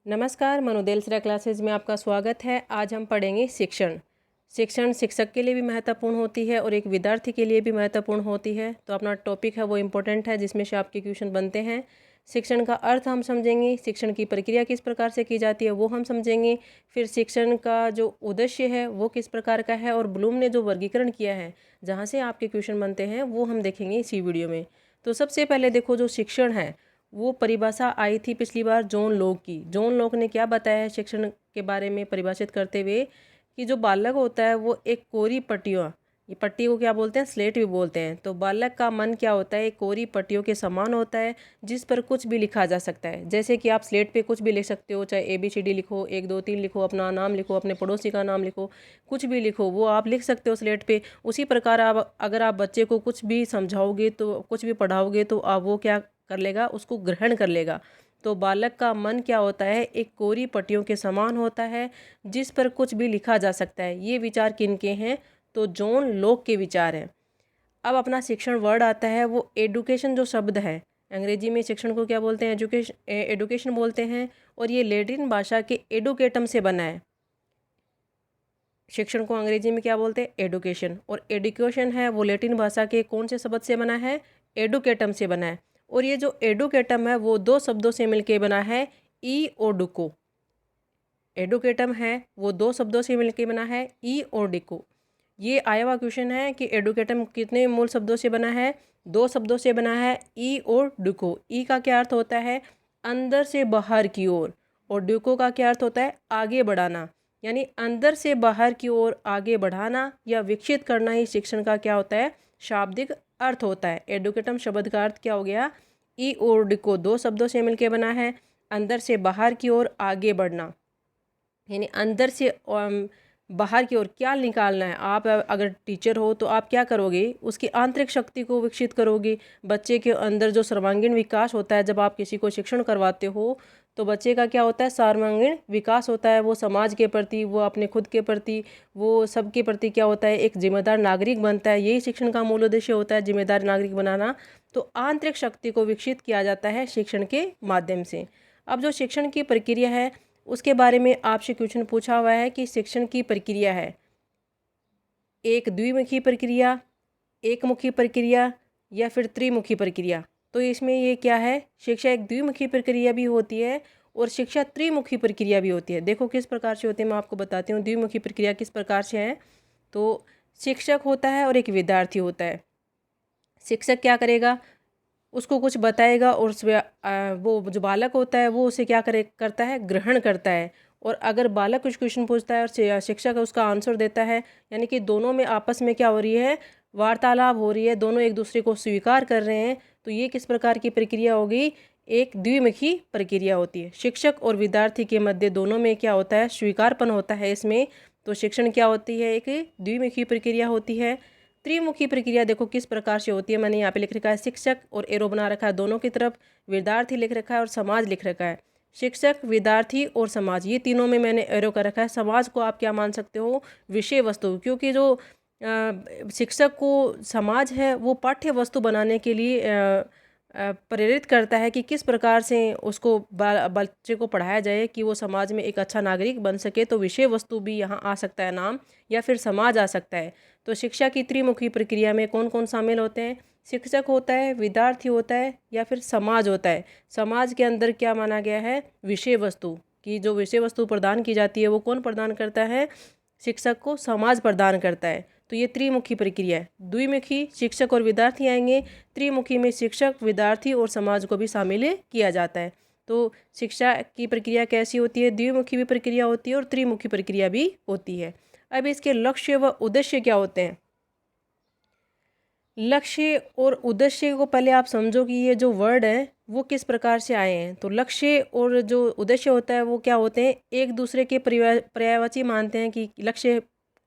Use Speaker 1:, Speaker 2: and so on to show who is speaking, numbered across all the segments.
Speaker 1: नमस्कार, मनोदेलसरा क्लासेज में आपका स्वागत है। आज हम पढ़ेंगे शिक्षण। शिक्षण शिक्षक के लिए भी महत्वपूर्ण होती है और एक विद्यार्थी के लिए भी महत्वपूर्ण होती है। तो अपना टॉपिक है वो इम्पोर्टेंट है, जिसमें से आपके क्वेश्चन बनते हैं। शिक्षण का अर्थ हम समझेंगे, शिक्षण की प्रक्रिया किस प्रकार से की जाती है वो हम समझेंगे। फिर शिक्षण का जो उद्देश्य है वो किस प्रकार का है और ब्लूम ने जो वर्गीकरण किया है जहाँ से आपके क्वेश्चन बनते हैं वो हम देखेंगे इसी वीडियो में। तो सबसे पहले देखो, जो शिक्षण है वो परिभाषा आई थी पिछली बार जॉन लॉक की। जॉन लॉक ने क्या बताया है शिक्षण के बारे में परिभाषित करते हुए कि जो बालक होता है वो एक कोरी पट्टियों, ये पट्टी को क्या बोलते हैं, स्लेट भी बोलते हैं। तो बालक का मन क्या होता है, एक कोरी पट्टियों के समान होता है जिस पर कुछ भी लिखा जा सकता है। जैसे कि आप स्लेट पे कुछ भी लिख सकते हो, चाहे ABCD लिखो, 1 2 3 लिखो, अपना नाम लिखो, अपने पड़ोसी का नाम लिखो, कुछ भी लिखो वो आप लिख सकते हो स्लेट पे। उसी प्रकार आप अगर आप बच्चे को कुछ भी समझाओगे तो कुछ भी पढ़ाओगे तो आप वो क्या कर लेगा, उसको ग्रहण कर लेगा। तो बालक का मन क्या होता है, एक कोरी पट्टियों के समान होता है जिस पर कुछ भी लिखा जा सकता है। ये विचार किनके हैं, तो जॉन लॉक के विचार हैं। अब अपना शिक्षण वर्ड आता है वो एडुकेशन जो शब्द है, अंग्रेजी में शिक्षण को क्या बोलते हैं, एडुकेशन बोलते हैं। और ये लैटिन भाषा के एडुकेटम से बना है। शिक्षण को अंग्रेजी में क्या बोलते हैं, एडुकेशन। और एडुकेशन है वो लैटिन भाषा के कौन से शब्द से बना है, एडुकेटम से बना है। और ये जो एडुकेटम है वो दो शब्दों से मिलकर बना है, ई और डुको। एडुकेटम है वो दो शब्दों से मिलकर बना है, ई और डिको। ये आया हुआ क्वेश्चन है कि एडुकेटम कितने मूल शब्दों से बना है, दो शब्दों से बना है, ई और डुको। ई का क्या अर्थ होता है, अंदर से बाहर की ओर। और डुको का क्या अर्थ होता है, आगे बढ़ाना। यानी अंदर से बाहर की ओर आगे बढ़ाना या विकसित करना ही शिक्षण का क्या होता है, शाब्दिक अर्थ होता है। एडुकेटम शब्द का अर्थ क्या हो गया, ई और डिको दो शब्दों से मिलकर बना है, अंदर से बाहर की ओर आगे बढ़ना। यानी अंदर से बाहर की ओर क्या निकालना है। आप अगर टीचर हो तो आप क्या करोगे, उसकी आंतरिक शक्ति को विकसित करोगे। बच्चे के अंदर जो सर्वांगीण विकास होता है, जब आप किसी को शिक्षण करवाते हो तो बच्चे का क्या होता है, सर्वांगीण विकास होता है। वो समाज के प्रति, वो अपने खुद के प्रति, वो सबके प्रति क्या होता है, एक जिम्मेदार नागरिक बनता है। यही शिक्षण का मूल उद्देश्य होता है, जिम्मेदार नागरिक बनाना। तो आंतरिक शक्ति को विकसित किया जाता है शिक्षण के माध्यम से। अब जो शिक्षण की प्रक्रिया है उसके बारे में आपसे क्वेश्चन पूछा हुआ है कि शिक्षण की प्रक्रिया है एक द्विमुखी प्रक्रिया, एकमुखी प्रक्रिया या फिर त्रिमुखी प्रक्रिया। तो इसमें ये क्या है, शिक्षा एक द्विमुखी प्रक्रिया भी होती है और शिक्षा त्रिमुखी प्रक्रिया भी होती है। देखो किस प्रकार से होती है, मैं आपको बताती हूँ द्विमुखी प्रक्रिया किस प्रकार से है। तो शिक्षक होता है और एक विद्यार्थी होता है। शिक्षक क्या करेगा, उसको कुछ बताएगा और वो जो बालक होता है वो उसे क्या करता है, ग्रहण करता है। और अगर बालक कुछ क्वेश्चन पूछता है और शिक्षक उसका आंसर देता है, यानी कि दोनों में आपस में क्या हो रही है, वार्तालाप हो रही है, दोनों एक दूसरे को स्वीकार कर रहे हैं। तो ये किस प्रकार की प्रक्रिया होगी, एक द्विमुखी प्रक्रिया होती है। शिक्षक और विद्यार्थी के मध्य दोनों में क्या होता है, स्वीकारपन होता है इसमें। तो शिक्षण क्या होती है, एक द्विमुखी प्रक्रिया होती है। त्रिमुखी प्रक्रिया देखो किस प्रकार से होती है, मैंने यहाँ पे लिख रखा है शिक्षक और एरो बना रखा है दोनों की तरफ, विद्यार्थी लिख रखा है और समाज लिख रखा है। शिक्षक, विद्यार्थी और समाज, ये तीनों में मैंने एरो कर रखा है। समाज को आप क्या मान सकते हो, विषय वस्तु, क्योंकि जो शिक्षक को समाज है वो पाठ्य वस्तु बनाने के लिए प्रेरित करता है कि किस प्रकार से उसको बच्चे को पढ़ाया जाए कि वो समाज में एक अच्छा नागरिक बन सके। तो विषय वस्तु भी यहाँ आ सकता है नाम, या फिर समाज आ सकता है। तो शिक्षा की त्रिमुखी प्रक्रिया में कौन कौन शामिल होते हैं, शिक्षक होता है, विद्यार्थी होता है या फिर समाज होता है। समाज के अंदर क्या माना गया है, विषय वस्तु की जो विषय वस्तु प्रदान की जाती है वो कौन प्रदान करता है, शिक्षक को समाज प्रदान करता है। तो ये त्रिमुखी प्रक्रिया है। द्विमुखी शिक्षक और विद्यार्थी आएंगे, त्रिमुखी में शिक्षक, विद्यार्थी और समाज को भी शामिल किया जाता है। तो शिक्षा की प्रक्रिया कैसी होती है, द्विमुखी भी प्रक्रिया होती है और त्रिमुखी प्रक्रिया भी होती है। अब इसके लक्ष्य व उद्देश्य क्या होते हैं। लक्ष्य और उद्देश्य को पहले आप समझो कि ये जो वर्ड है वो किस प्रकार से आए हैं। तो लक्ष्य और जो उद्देश्य होता है वो क्या होते हैं, एक दूसरे के पर्यायवाची मानते हैं। कि लक्ष्य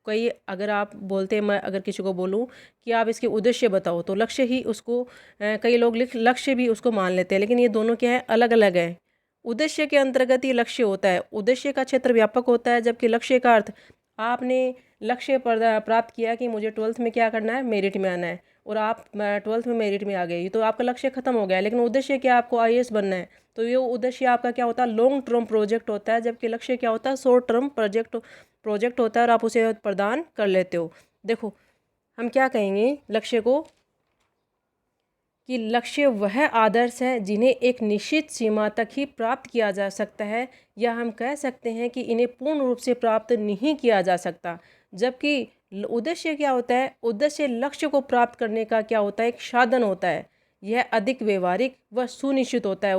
Speaker 1: कोई अगर आप बोलते हैं, मैं अगर किसी को बोलूं कि आप इसके उद्देश्य बताओ तो लक्ष्य ही उसको कई लोग लक्ष्य भी उसको मान लेते हैं, लेकिन ये दोनों क्या है, अलग अलग है। उद्देश्य के अंतर्गत ही लक्ष्य होता है। उद्देश्य का क्षेत्र व्यापक होता है, जबकि लक्ष्य का अर्थ आपने लक्ष्य प्राप्त किया कि मुझे 12th में क्या करना है, मेरिट में आना है। और आप 12th में मेरिट में आ गए, तो आपका लक्ष्य खत्म हो गया। लेकिन उद्देश्य क्या, आपको आईएएस बनना है, तो ये उद्देश्य आपका क्या होता है, लॉन्ग टर्म प्रोजेक्ट होता है, जबकि लक्ष्य क्या होता है, शॉर्ट टर्म प्रोजेक्ट होता है और आप उसे प्रदान कर लेते हो। देखो हम क्या कहेंगे लक्ष्य को, कि लक्ष्य वह आदर्श है जिन्हें एक निश्चित सीमा तक ही प्राप्त किया जा सकता है, या हम कह सकते हैं कि इन्हें पूर्ण रूप से प्राप्त नहीं किया जा सकता। जबकि उद्देश्य क्या होता है, उद्देश्य लक्ष्य को प्राप्त करने का क्या होता है, एक साधन होता है। यह अधिक व्यवहारिक व सुनिश्चित होता है।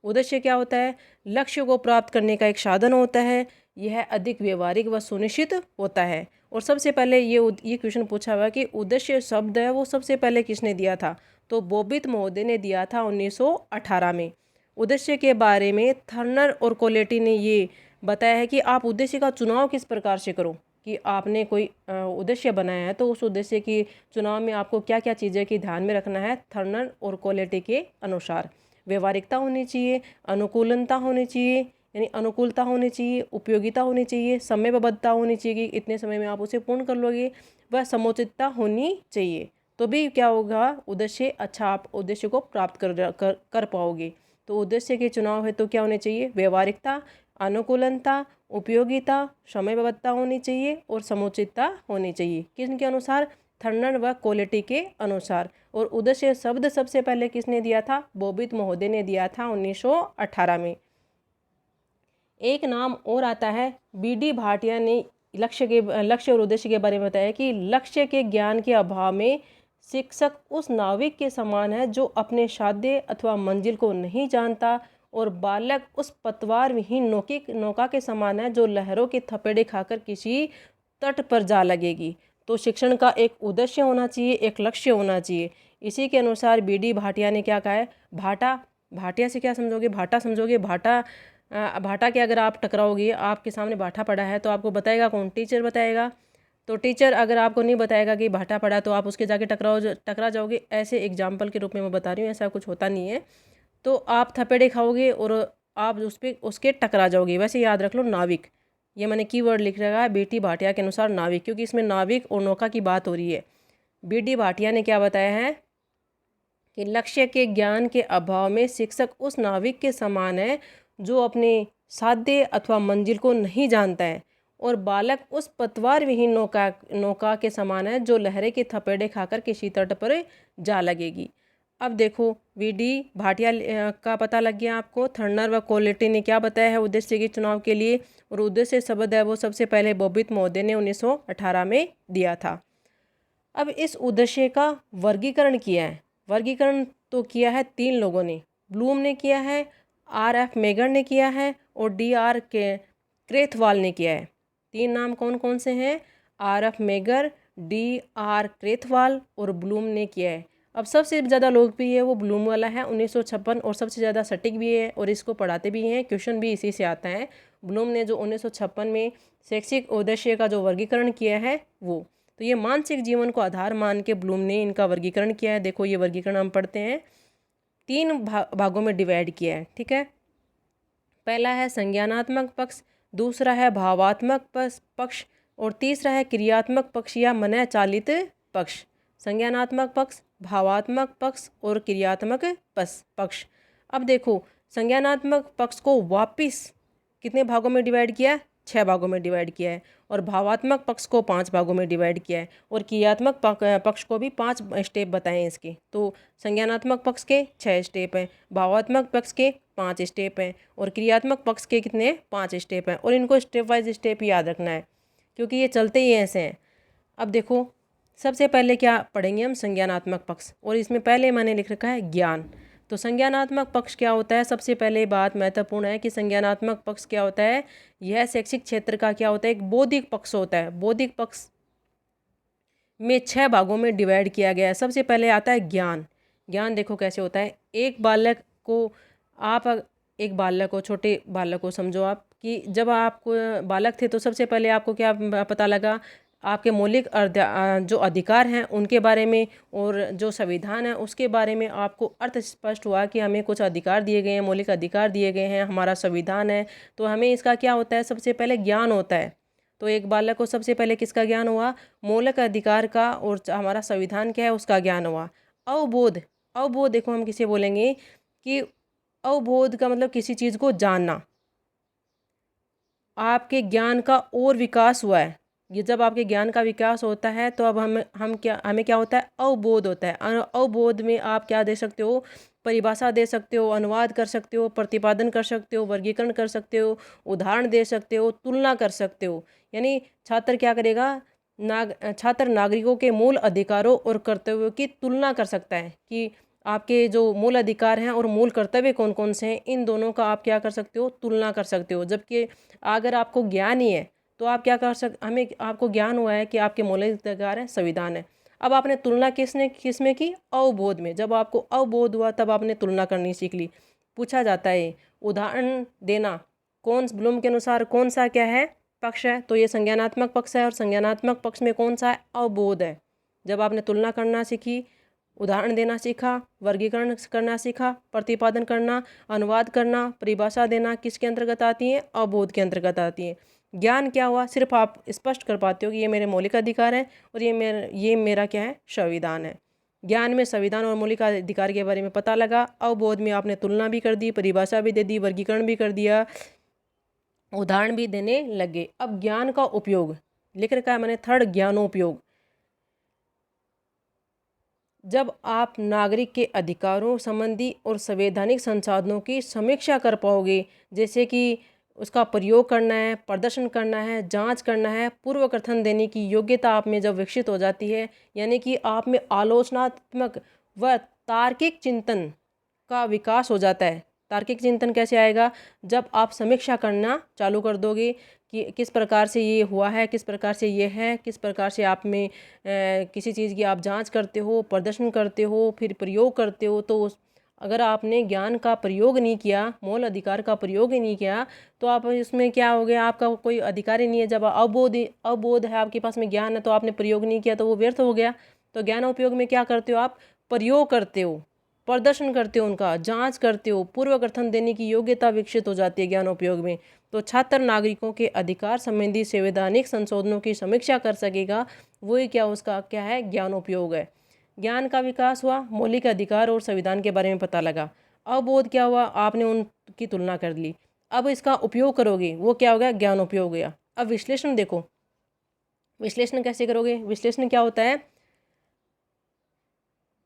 Speaker 1: उद्देश्य क्या होता है, लक्ष्य को प्राप्त करने का एक साधन होता है, यह अधिक व्यवहारिक व सुनिश्चित होता है। और सबसे पहले ये क्वेश्चन पूछा हुआ कि उद्देश्य शब्द है वो सबसे पहले किसने दिया था, तो बॉबित महोदय ने दिया था 1918 में। उद्देश्य के बारे में थर्नर और कोलेटी ने ये बताया है कि आप उद्देश्य का चुनाव किस प्रकार से करो, कि आपने कोई उद्देश्य बनाया है तो उस उद्देश्य की चुनाव में आपको क्या क्या चीज़ें की ध्यान में रखना है। थर्नर और कोलेटी के अनुसार व्यवहारिकता होनी चाहिए, अनुकूलनता होनी चाहिए, यानी अनुकूलता होनी चाहिए, उपयोगिता होनी चाहिए, समयबद्धता होनी चाहिए कि इतने समय में आप उसे पूर्ण कर लोगे, वह समुचितता होनी चाहिए। तो भी क्या होगा, उद्देश्य अच्छा आप उद्देश्य को प्राप्त कर पाओगे। तो उद्देश्य के चुनाव है तो क्या होने चाहिए, व्यवहारिकता, अनुकूलनता, उपयोगिता, समयबद्धता होनी चाहिए और समुचितता होनी चाहिए। किसके अनुसार, थर्नर व कोलेटी के अनुसार। और उद्देश्य शब्द सबसे पहले किसने दिया था, बॉबित महोदय ने दिया था 1918 में। एक नाम और आता है, बीडी भाटिया ने लक्ष्य और उद्देश्य के बारे में बताया कि लक्ष्य के ज्ञान के अभाव में शिक्षक उस नाविक के समान है जो अपने साध्य अथवा मंजिल को नहीं जानता, और बालक उस पतवार विहीन नौका के समान है जो लहरों के थपेड़े खाकर किसी तट पर जा लगेगी। तो शिक्षण का एक उद्देश्य होना चाहिए, एक लक्ष्य होना चाहिए। इसी के अनुसार बीडी भाटिया ने क्या कहा है, भाटिया से क्या समझोगे, भाटा समझोगे। भाटा के अगर आप टकराओगे, आपके सामने भाटा पड़ा है तो आपको बताएगा कौन, टीचर बताएगा। तो टीचर अगर आपको नहीं बताएगा कि भाटा पड़ा तो आप उसके जाके टकरा जाओगे। ऐसे एग्जाम्पल के रूप में मैं बता रही हूँ, ऐसा कुछ होता नहीं है। तो आप थपेड़े खाओगे और आप उसके टकरा जाओगे। वैसे याद रख लो नाविक, ये मैंने कीवर्ड लिख रखा है बीडी भाटिया के अनुसार नाविक, क्योंकि इसमें नाविक और नौका की बात हो रही है। बीडी भाटिया ने क्या बताया है कि लक्ष्य के ज्ञान के अभाव में शिक्षक उस नाविक के समान है जो अपने साध्य अथवा मंजिल को नहीं जानता है, और बालक उस पतवार विहीन नौका के समान है जो लहरें के थपेड़े खाकर किसी तट पर जा लगेगी। अब देखो बीडी भाटिया का पता लग गया आपको। थर्नर व कोलेटी ने क्या बताया है उद्देश्य के चुनाव के लिए, और उद्देश्य शब्द है वो सबसे पहले बॉबित महोदय ने 1918 में दिया था। अब इस उद्देश्य का वर्गीकरण किया है, वर्गीकरण तो किया है 3 लोगों ने, ब्लूम ने किया है, आर.एफ. मेगर ने किया है और डी.आर. क्रेथवाल ने किया है। 3 नाम कौन कौन से हैं, आर.एफ. Megger, DR. क्रेथवाल और ब्लूम ने किया है। अब सबसे ज़्यादा लोकप्रिय है वो ब्लूम वाला है 1956, और सबसे ज़्यादा सटीक भी है और इसको पढ़ाते भी हैं, क्वेश्चन भी इसी से आता है। ब्लूम ने जो 1956 में शैक्षिक उद्देश्य का जो वर्गीकरण किया है वो, तो ये मानसिक जीवन को आधार मान के ब्लूम ने इनका वर्गीकरण किया है। देखो ये वर्गीकरण हम पढ़ते हैं, 3 भागों में डिवाइड किया है, ठीक है। पहला है संज्ञानात्मक पक्ष, दूसरा है भावात्मक पक्ष और तीसरा है क्रियात्मक पक्ष या मन चालित पक्ष। संज्ञानात्मक पक्ष, भावात्मक पक्ष और क्रियात्मक पक्ष। अब देखो संज्ञानात्मक पक्ष को वापिस कितने भागों में डिवाइड किया है, 6 भागों में डिवाइड किया है, और भावात्मक पक्ष को 5 भागों में डिवाइड किया है, और क्रियात्मक पक्ष को भी 5 स्टेप बताए हैं इसके। तो संज्ञानात्मक पक्ष के 6 स्टेप हैं, भावात्मक पक्ष के 5 स्टेप हैं, और क्रियात्मक पक्ष के कितने 5 स्टेप हैं। और इनको स्टेप वाइज स्टेप याद रखना है क्योंकि ये चलते ही ऐसे हैं। अब देखो सबसे पहले क्या पढ़ेंगे हम, संज्ञानात्मक पक्ष, और इसमें पहले मैंने लिख रखा है ज्ञान। तो संज्ञानात्मक पक्ष क्या होता है, सबसे पहले बात महत्वपूर्ण है कि संज्ञानात्मक पक्ष क्या होता है, यह शैक्षिक क्षेत्र का क्या होता है, एक बौद्धिक पक्ष होता है। बौद्धिक पक्ष में 6 भागों में डिवाइड किया गया है। सबसे पहले आता है ज्ञान। ज्ञान देखो कैसे होता है, एक बालक को छोटे बालक को समझो आप, कि जब आप बालक थे तो सबसे पहले आपको क्या पता लगा, आपके मौलिक जो अधिकार हैं उनके बारे में, और जो संविधान है उसके बारे में आपको अर्थ स्पष्ट हुआ कि हमें कुछ अधिकार दिए गए हैं, मौलिक अधिकार दिए गए हैं, हमारा संविधान है। तो हमें इसका क्या होता है, सबसे पहले ज्ञान होता है। तो एक बालक को सबसे पहले किसका ज्ञान हुआ? मौलिक अधिकार का, और हमारा संविधान क्या है उसका ज्ञान हुआ। अवबोध, अवबोध देखो हम किसे बोलेंगे कि अवबोध का मतलब किसी चीज़ को जानना, आपके ज्ञान का और विकास हुआ है। ये जब आपके ज्ञान का विकास होता है तो अब हमें क्या होता है? अवबोध होता है। अवबोध में आप क्या दे सकते हो? परिभाषा दे सकते हो, अनुवाद कर सकते हो, प्रतिपादन कर सकते हो, वर्गीकरण कर सकते हो, उदाहरण दे सकते हो, तुलना कर सकते हो। यानी छात्र क्या करेगा? छात्र नागरिकों के मूल अधिकारों और कर्तव्यों की तुलना कर सकता है कि आपके जो मूल अधिकार हैं और मूल कर्तव्य कौन कौन से हैं, इन दोनों का आप क्या कर सकते हो? तुलना कर सकते हो। जबकि अगर आपको ज्ञान ही है तो आप क्या कर हमें आपको ज्ञान हुआ है कि आपके मौलिक अधिकार है, संविधान है। अब आपने तुलना किसमें की? अवबोध में। जब आपको अवबोध हुआ तब आपने तुलना करनी सीख ली। पूछा जाता है उदाहरण देना, ब्लूम के अनुसार कौन सा क्या है? पक्ष है। तो ये संज्ञानात्मक पक्ष है, और संज्ञानात्मक पक्ष में कौन सा है? अवबोध है। जब आपने तुलना करना सीखी, उदाहरण देना सीखा, वर्गीकरण करना सीखा, प्रतिपादन करना, अनुवाद करना, परिभाषा देना, किसके अंतर्गत आती है? अवबोध के अंतर्गत आती है। ज्ञान क्या हुआ? सिर्फ आप स्पष्ट कर पाते हो कि ये मेरे मौलिक अधिकार हैं और ये मेरा क्या है? संविधान है। ज्ञान में संविधान और मौलिक अधिकार के बारे में पता लगा। अवबोध में आपने तुलना भी कर दी, परिभाषा भी दे दी, वर्गीकरण भी कर दिया, उदाहरण भी देने लगे। अब ज्ञान का उपयोग लिख रखा है मैंने, थर्ड ज्ञानोपयोग। जब आप नागरिक के अधिकारों संबंधी और संवैधानिक संसाधनों की समीक्षा कर पाओगे, जैसे कि उसका प्रयोग करना है, प्रदर्शन करना है, जांच करना है, पूर्व कथन देने की योग्यता आप में जब विकसित हो जाती है, यानी कि आप में आलोचनात्मक व तार्किक चिंतन का विकास हो जाता है। तार्किक चिंतन कैसे आएगा? जब आप समीक्षा करना चालू कर दोगे कि किस प्रकार से ये हुआ है, किस प्रकार से ये है, किस प्रकार से आप में किसी चीज़ की आप जांच करते हो, प्रदर्शन करते हो, फिर प्रयोग करते हो। तो अगर आपने ज्ञान का प्रयोग नहीं किया, मूल अधिकार का प्रयोग ही नहीं किया, तो आप इसमें क्या हो गया? आपका कोई अधिकार ही नहीं है। जब अवबोध है, आपके पास में ज्ञान है, तो आपने प्रयोग नहीं किया तो वो व्यर्थ हो गया। तो ज्ञान उपयोग में क्या करते हो? आप प्रयोग करते हो, प्रदर्शन करते हो, उनका जांच करते हो, पूर्व कथन देने की योग्यता विकसित हो जाती है ज्ञानोपयोग में। तो छात्र नागरिकों के अधिकार संबंधी संवैधानिक संशोधनों की समीक्षा कर सकेगा, वही क्या उसका क्या है? ज्ञानोपयोग है। ज्ञान का विकास हुआ, मौलिक अधिकार और संविधान के बारे में पता लगा। अवबोध क्या हुआ? आपने उनकी तुलना कर ली। अब इसका उपयोग करोगे, वो क्या हो गया? ज्ञानोपयोग गया। अब विश्लेषण देखो, विश्लेषण कैसे करोगे? विश्लेषण क्या होता है?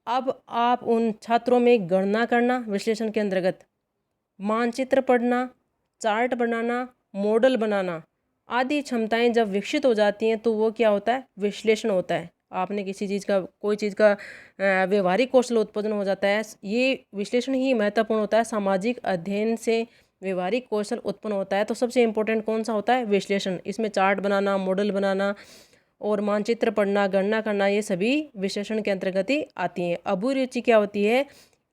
Speaker 1: अब आप उन छात्रों में गणना करना, विश्लेषण के अंतर्गत मानचित्र पढ़ना, चार्ट बनाना, मॉडल बनाना आदि क्षमताएं जब विकसित हो जाती हैं तो वो क्या होता है? विश्लेषण होता है। आपने किसी चीज़ का, कोई चीज़ का व्यवहारिक कौशल उत्पन्न हो जाता है। ये विश्लेषण ही महत्वपूर्ण होता है। सामाजिक अध्ययन से व्यवहारिक कौशल उत्पन्न होता है, तो सबसे इम्पोर्टेंट कौन सा होता है? विश्लेषण। इसमें चार्ट बनाना, मॉडल बनाना और मानचित्र पढ़ना, गणना करना, ये सभी विश्लेषण के अंतर्गत ही आती हैं। अभिरुचि क्या होती है?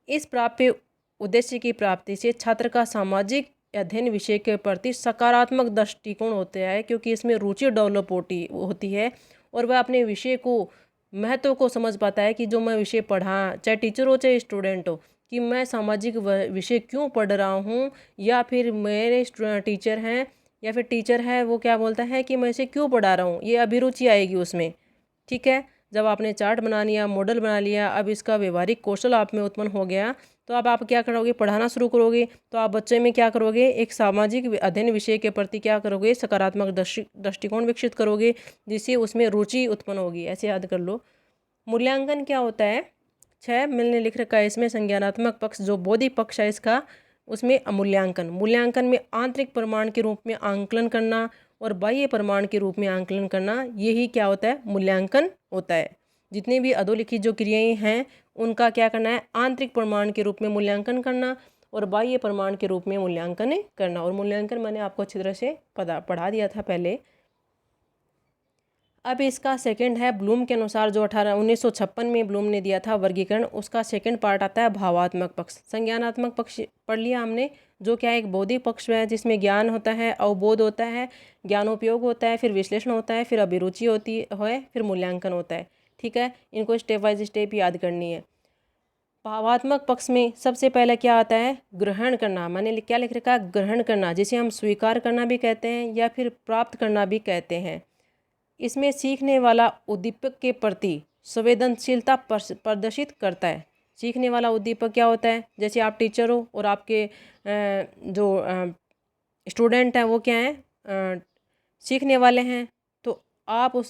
Speaker 1: इस प्राप्य उद्देश्य की प्राप्ति से छात्र का सामाजिक अध्ययन विषय के प्रति सकारात्मक दृष्टिकोण होता है, क्योंकि इसमें रुचि डेवलप होती है और वह अपने विषय को, महत्व को समझ पाता है कि जो मैं विषय पढ़ा, चाहे टीचर हो चाहे स्टूडेंट हो, कि मैं सामाजिक विषय क्यों पढ़ रहा हूँ, या फिर मेरे टीचर हैं या फिर टीचर है वो क्या बोलता है कि मैं इसे क्यों पढ़ा रहा हूँ, ये अभिरुचि आएगी उसमें। ठीक है। जब आपने चार्ट बना लिया, मॉडल बना लिया, अब इसका व्यवहारिक कौशल आप में उत्पन्न हो गया, तो अब आप क्या करोगे? पढ़ाना शुरू करोगे। तो आप बच्चे में क्या करोगे? एक सामाजिक अध्ययन विषय के प्रति क्या करोगे? सकारात्मक दृष्टिकोण विकसित करोगे, जिससे उसमें रुचि उत्पन्न होगी। ऐसे याद कर लो। मूल्यांकन क्या होता है? 6 मैंने लिख रखा है इसमें। संज्ञानात्मक पक्ष जो बौद्धिक पक्ष है इसका, उसमें मूल्यांकन। मूल्यांकन में आंतरिक प्रमाण के रूप में आंकलन करना और बाह्य प्रमाण के रूप में आंकलन करना, यही क्या होता है? मूल्यांकन होता है। जितनी भी अधोलिखित जो क्रियाएं हैं उनका क्या करना है? आंतरिक प्रमाण के रूप में मूल्यांकन करना और बाह्य प्रमाण के रूप में मूल्यांकन करना। और मूल्यांकन मैंने आपको अच्छी तरह से पढ़ा दिया था पहले। अब इसका सेकंड है ब्लूम के अनुसार, जो 1956 में ब्लूम ने दिया था वर्गीकरण, उसका सेकंड पार्ट आता है भावात्मक पक्ष। संज्ञानात्मक पक्ष पढ़ लिया हमने, जो क्या है? एक बौद्धिक पक्ष है, जिसमें ज्ञान होता है, अवबोध होता है, ज्ञानोपयोग होता है, फिर विश्लेषण होता है, फिर अभिरुचि होती है, फिर मूल्यांकन होता है। ठीक है, इनको स्टेप बाय स्टेप याद करनी है। भावात्मक पक्ष में सबसे पहले क्या आता है? ग्रहण करना। मैंने क्या लिख रखा है? ग्रहण करना, जिसे हम स्वीकार करना भी कहते हैं या फिर प्राप्त करना भी कहते हैं। इसमें सीखने वाला उद्दीपक के प्रति संवेदनशीलता प्रदर्शित करता है। सीखने वाला उद्दीपक क्या होता है? जैसे आप टीचर हो और आपके जो स्टूडेंट हैं वो क्या हैं? सीखने वाले हैं, तो आप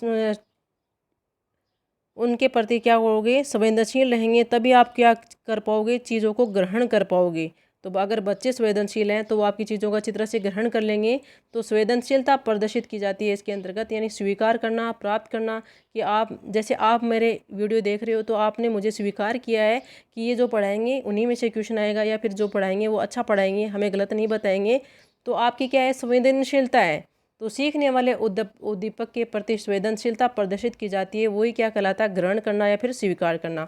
Speaker 1: उनके प्रति क्या होगे? संवेदनशील रहेंगे, तभी आप क्या कर पाओगे? चीज़ों को ग्रहण कर पाओगे। तो अगर बच्चे संवेदनशील हैं तो वो आपकी चीज़ों का अच्छी तरह से ग्रहण कर लेंगे। तो संवेदनशीलता प्रदर्शित की जाती है इसके अंतर्गत, यानी स्वीकार करना, प्राप्त करना। कि आप जैसे आप मेरे वीडियो देख रहे हो तो आपने मुझे स्वीकार किया है कि ये जो पढ़ाएंगे उन्हीं में से क्वेश्चन आएगा, या फिर जो पढ़ाएंगे वो अच्छा पढ़ाएंगे, हमें गलत नहीं बताएंगे। तो आपकी क्या है? संवेदनशीलता है। तो सीखने वाले उद्दीपक के प्रति संवेदनशीलता प्रदर्शित की जाती है, वही क्या कहलाता है? ग्रहण करना या फिर स्वीकार करना।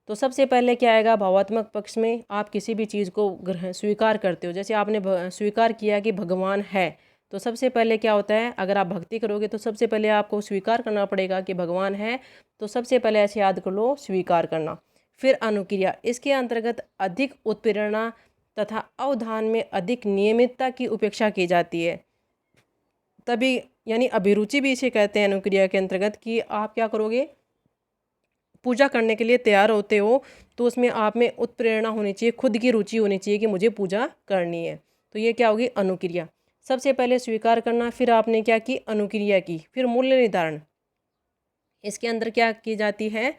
Speaker 1: तो सबसे पहले क्या आएगा? भावात्मक पक्ष में आप किसी भी चीज़ को स्वीकार करते हो। जैसे आपने स्वीकार किया कि भगवान है, तो सबसे पहले क्या होता है? अगर आप भक्ति करोगे तो सबसे पहले आपको स्वीकार करना पड़ेगा कि भगवान है। तो सबसे पहले ऐसे याद कर लो, स्वीकार करना। फिर अनुक्रिया, इसके अंतर्गत अधिक उत्प्रेरणा तथा अवधान में अधिक नियमितता की उपेक्षा की जाती है। तभी यानी अभिरुचि भी इसे कहते हैं अनुक्रिया के अंतर्गत, कि आप क्या करोगे? पूजा करने के लिए तैयार होते हो तो उसमें आप में उत्प्रेरणा होनी चाहिए, खुद की रुचि होनी चाहिए कि मुझे पूजा करनी है। तो ये क्या होगी? अनुक्रिया। सबसे पहले स्वीकार करना, फिर आपने क्या की? अनुक्रिया की। फिर मूल्य निर्धारण, इसके अंदर क्या की जाती है?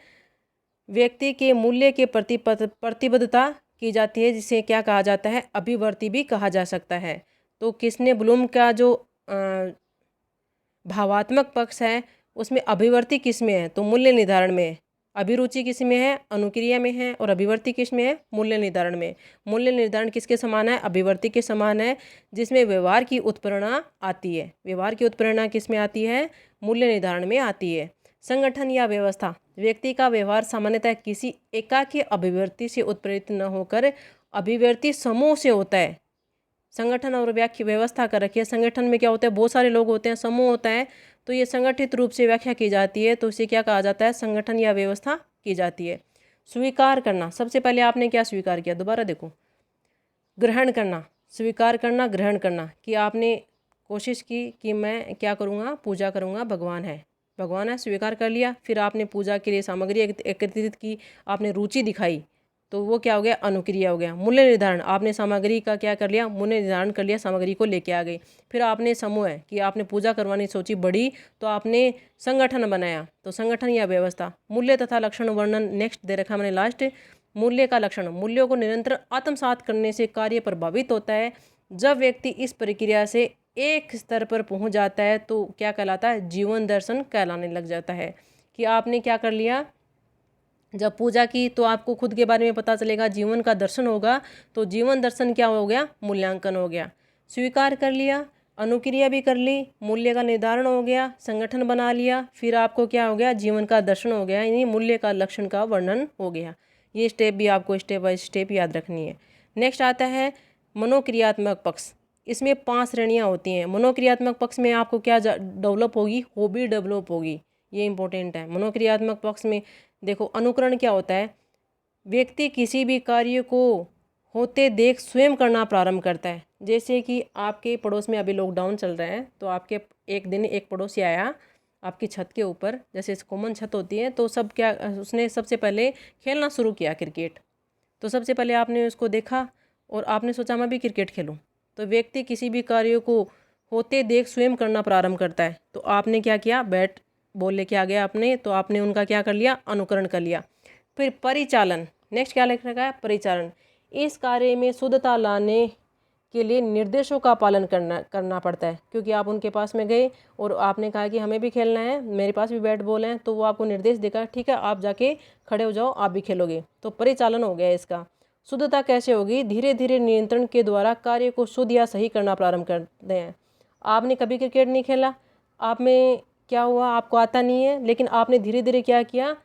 Speaker 1: व्यक्ति के मूल्य के प्रति प्रतिबद्धता की जाती है, जिसे क्या कहा जाता है? अभिवर्ती भी कहा जा सकता है। तो किसने ब्लूम का जो भावात्मक पक्ष है उसमें अभिवर्ती किस में है? तो मूल्य निर्धारण में है। अभिरुचि किस में है? अनुक्रिया में है। और अभिवर्ती किस में है? मूल्य निर्धारण में। मूल्य निर्धारण किसके समान है? अभिवर्ती के समान है, जिसमें व्यवहार की उत्प्रेरणा आती है। व्यवहार की उत्प्रेरणा किस में आती है? मूल्य निर्धारण में आती है। संगठन या व्यवस्था, व्यक्ति का व्यवहार सामान्यतः किसी एकाकी अभिव्यक्ति से उत्प्रेरित न होकर अभिव्यक्ति समूह से होता है। संगठन और व्याख्या व्यवस्था कर रखी है। संगठन में क्या होता है? बहुत सारे लोग होते हैं, समूह होता है, तो ये संगठित रूप से व्याख्या की जाती है, तो इसे क्या कहा जाता है? संगठन या व्यवस्था की जाती है। स्वीकार करना, सबसे पहले आपने क्या स्वीकार किया? दोबारा देखो, ग्रहण करना, स्वीकार करना, ग्रहण करना, कि आपने कोशिश की कि मैं क्या करूँगा? पूजा करूँगा, भगवान है, भगवान है, स्वीकार कर लिया। फिर आपने पूजा के लिए सामग्री एकत्रित की, आपने रुचि दिखाई, तो वो क्या हो गया? अनुक्रिया हो गया। मूल्य निर्धारण, आपने सामग्री का क्या कर लिया? मूल्य निर्धारण कर लिया, सामग्री को लेके आ गई। फिर आपने समूह है कि आपने पूजा करवानी सोची बड़ी, तो आपने संगठन बनाया, तो संगठन या व्यवस्था। मूल्य तथा लक्षण वर्णन नेक्स्ट दे रखा मैंने लास्ट। मूल्य का लक्षण, मूल्यों को निरंतर आत्मसात करने से कार्य प्रभावित होता है। जब व्यक्ति इस प्रक्रिया से एक स्तर पर पहुंच जाता है तो क्या कहलाता है? जीवन दर्शन कहलाने लग जाता है। कि आपने क्या कर लिया? जब पूजा की तो आपको खुद के बारे में पता चलेगा, जीवन का दर्शन होगा, तो जीवन दर्शन क्या हो गया? मूल्यांकन हो गया। स्वीकार कर लिया, अनुक्रिया भी कर ली, मूल्य का निर्धारण हो गया, संगठन बना लिया, फिर आपको क्या हो गया? जीवन का दर्शन हो गया, यानी मूल्य का लक्षण का वर्णन हो गया। ये स्टेप भी आपको स्टेप बाय स्टेप याद रखनी है। नेक्स्ट आता है मनोक्रियात्मक पक्ष। इसमें 5 श्रेणियाँ होती हैं। मनोक्रियात्मक पक्ष में आपको क्या डेवलप होगी? हॉबी डेवलप होगी। ये इंपॉर्टेंट है। मनोक्रियात्मक पक्ष में देखो, अनुकरण क्या होता है? व्यक्ति किसी भी कार्य को होते देख स्वयं करना प्रारंभ करता है। जैसे कि आपके पड़ोस में अभी लॉकडाउन चल रहा है, तो आपके एक दिन एक पड़ोसी आया आपकी छत के ऊपर, जैसे कॉमन छत होती है, तो सब क्या, उसने सबसे पहले खेलना शुरू किया क्रिकेट। तो सबसे पहले आपने उसको देखा और आपने सोचा मैं भी क्रिकेट खेलूं। तो व्यक्ति किसी भी कार्य को होते देख स्वयं करना प्रारंभ करता है। तो आपने क्या किया? बैट बॉल लेके आ गया आपने, तो आपने उनका क्या कर लिया? अनुकरण कर लिया। फिर परिचालन, नेक्स्ट क्या लिख रखा है? परिचालन। इस कार्य में शुद्धता लाने के लिए निर्देशों का पालन करना पड़ता है, क्योंकि आप उनके पास में गए और आपने कहा कि हमें भी खेलना है, मेरे पास भी बैट बॉल है, तो वो आपको निर्देश देगा, ठीक है आप जाके खड़े हो जाओ, आप भी खेलोगे। तो परिचालन हो गया इसका। शुद्धता कैसे होगी? धीरे धीरे नियंत्रण के द्वारा कार्य को शुद्ध या सही करना प्रारंभ करते हैं। आपने कभी क्रिकेट नहीं खेला, आप में क्या हुआ? आपको आता नहीं है, लेकिन आपने धीरे धीरे क्या किया?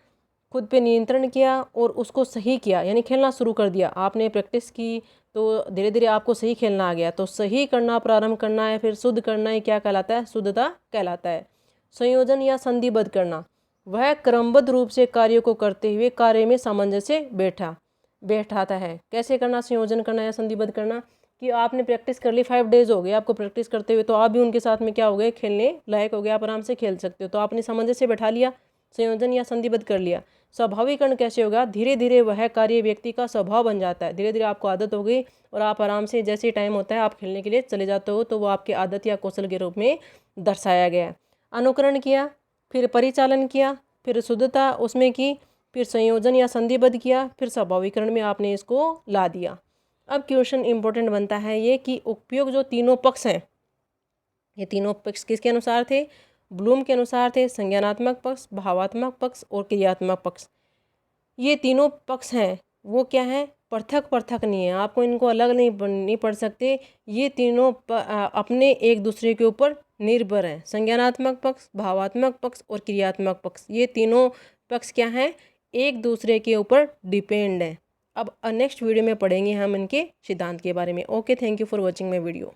Speaker 1: खुद पे नियंत्रण किया और उसको सही किया, यानी खेलना शुरू कर दिया। आपने प्रैक्टिस की तो धीरे धीरे आपको सही खेलना आ गया। तो सही करना प्रारंभ करना है, फिर शुद्ध करना है, क्या कहलाता है? शुद्धता कहलाता है। संयोजन या संधिबद्ध करना, वह क्रमबद्ध रूप से कार्य को करते हुए कार्य में सामंजस्य बैठा। बैठाता है। कैसे करना, संयोजन करना या संधिबद्ध करना, कि आपने प्रैक्टिस कर ली, 5 डेज हो गए आपको प्रैक्टिस करते हुए, तो आप भी उनके साथ में क्या हो गए, खेलने लायक हो गए, आप आराम से खेल सकते हो। तो आपने सामंजस्य बैठा लिया, संयोजन या संधिबद्ध कर लिया। स्वाभाविकरण कैसे होगा, धीरे धीरे वह कार्य व्यक्ति का स्वभाव बन जाता है। धीरे धीरे आपको आदत हो गई और आप आराम से जैसे टाइम होता है आप खेलने के लिए चले जाते हो, तो वो आपके आदत या कौशल के रूप में दर्शाया गया। अनुकरण किया, फिर परिचालन किया, फिर शुद्धता उसमें की, फिर संयोजन या संधिबद्ध किया, फिर स्वाभाविकरण में आपने इसको ला दिया। अब क्वेश्चन इंपॉर्टेंट बनता है ये कि उपयोग जो तीनों पक्ष हैं, ये तीनों पक्ष किसके अनुसार थे, ब्लूम के अनुसार थे। संज्ञानात्मक पक्ष, भावात्मक पक्ष और क्रियात्मक पक्ष, ये तीनों पक्ष हैं वो क्या है, पृथक पृथक नहीं है, आपको इनको अलग नहीं पढ़ सकते। ये तीनों अपने एक दूसरे के ऊपर निर्भर हैं। संज्ञानात्मक पक्ष, भावात्मक पक्ष और क्रियात्मक पक्ष, ये तीनों पक्ष क्या हैं, एक दूसरे के ऊपर डिपेंड है। अब नेक्स्ट वीडियो में पढ़ेंगे हम इनके सिद्धांत के बारे में। Okay, thank you for watching my video.